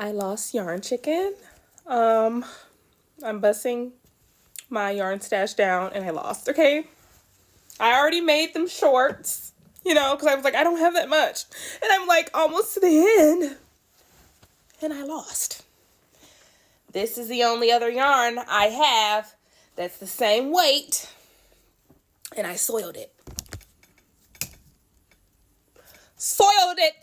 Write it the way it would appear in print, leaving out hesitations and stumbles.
I lost Yarn Chicken. I'm bussing my yarn stash down and I lost, okay? I already made them shorts, because I was like, I don't have that much. And I'm like almost to the end. And I lost. This is the only other yarn I have that's the same weight. And I soiled it. Soiled it.